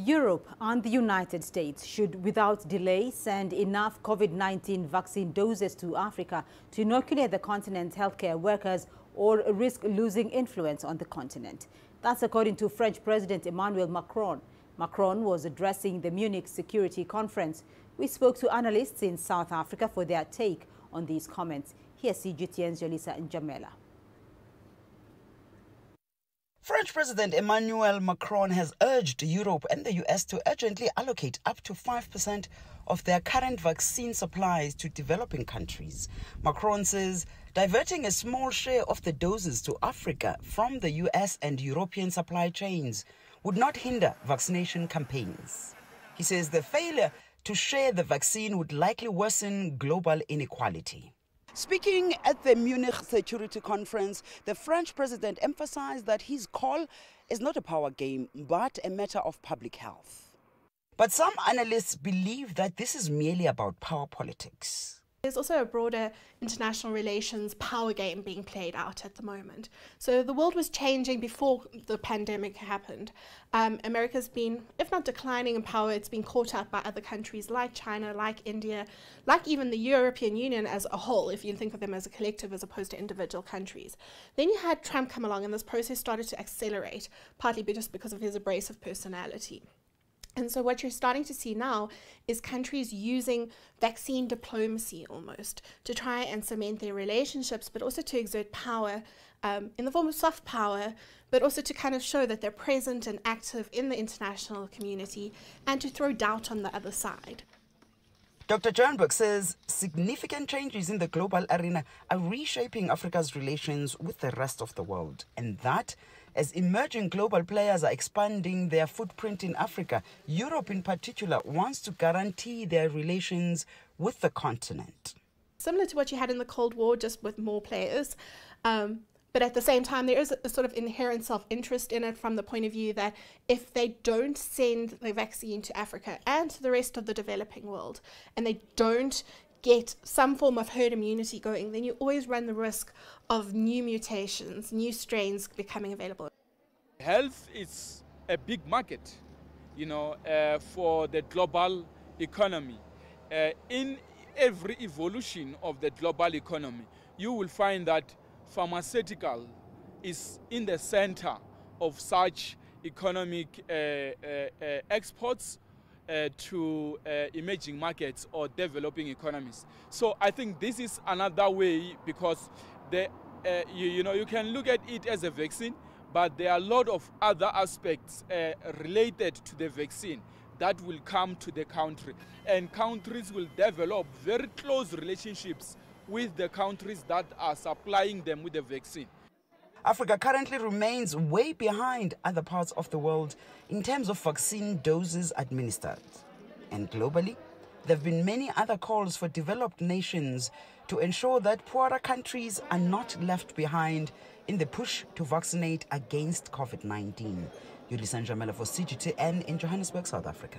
Europe and the United States should, without delay, send enough COVID-19 vaccine doses to Africa to inoculate the continent's healthcare workers or risk losing influence on the continent. That's according to French President Emmanuel Macron. Macron was addressing the Munich Security Conference. We spoke to analysts in South Africa for their take on these comments. Here's CGTN's Jolisa Njamela. French President Emmanuel Macron has urged Europe and the US to urgently allocate up to 5% of their current vaccine supplies to developing countries. Macron says diverting a small share of the doses to Africa from the US and European supply chains would not hinder vaccination campaigns. He says the failure to share the vaccine would likely worsen global inequality. Speaking at the Munich Security Conference, the French president emphasized that his call is not a power game, but a matter of public health. But some analysts believe that this is merely about power politics. There's also a broader international relations power game being played out at the moment. So the world was changing before the pandemic happened. America's been, if not declining in power, it's been caught up by other countries like China, like India, like even the European Union as a whole, if you think of them as a collective as opposed to individual countries. Then you had Trump come along and this process started to accelerate, partly just because of his abrasive personality. And so what you're starting to see now is countries using vaccine diplomacy almost to try and cement their relationships, but also to exert power in the form of soft power, but also to kind of show that they're present and active in the international community and to throw doubt on the other side. Dr. Jernberg says significant changes in the global arena are reshaping Africa's relations with the rest of the world, and that as emerging global players are expanding their footprint in Africa, Europe in particular wants to guarantee their relations with the continent. Similar to what you had in the Cold War, just with more players. But at the same time, there is a sort of inherent self-interest in it from the point of view that if they don't send the vaccine to Africa and to the rest of the developing world, and they don't get some form of herd immunity going, then you always run the risk of new mutations, new strains becoming available. Health is a big market, for the global economy. In every evolution of the global economy, you will find that pharmaceutical is in the center of such economic exports to emerging markets or developing economies. So I think this is another way, because you can look at it as a vaccine, but there are a lot of other aspects related to the vaccine that will come to the country, and countries will develop very close relationships with the countries that are supplying them with the vaccine. Africa currently remains way behind other parts of the world in terms of vaccine doses administered. And globally, there have been many other calls for developed nations to ensure that poorer countries are not left behind in the push to vaccinate against COVID-19. Jolisa Njamela for CGTN in Johannesburg, South Africa.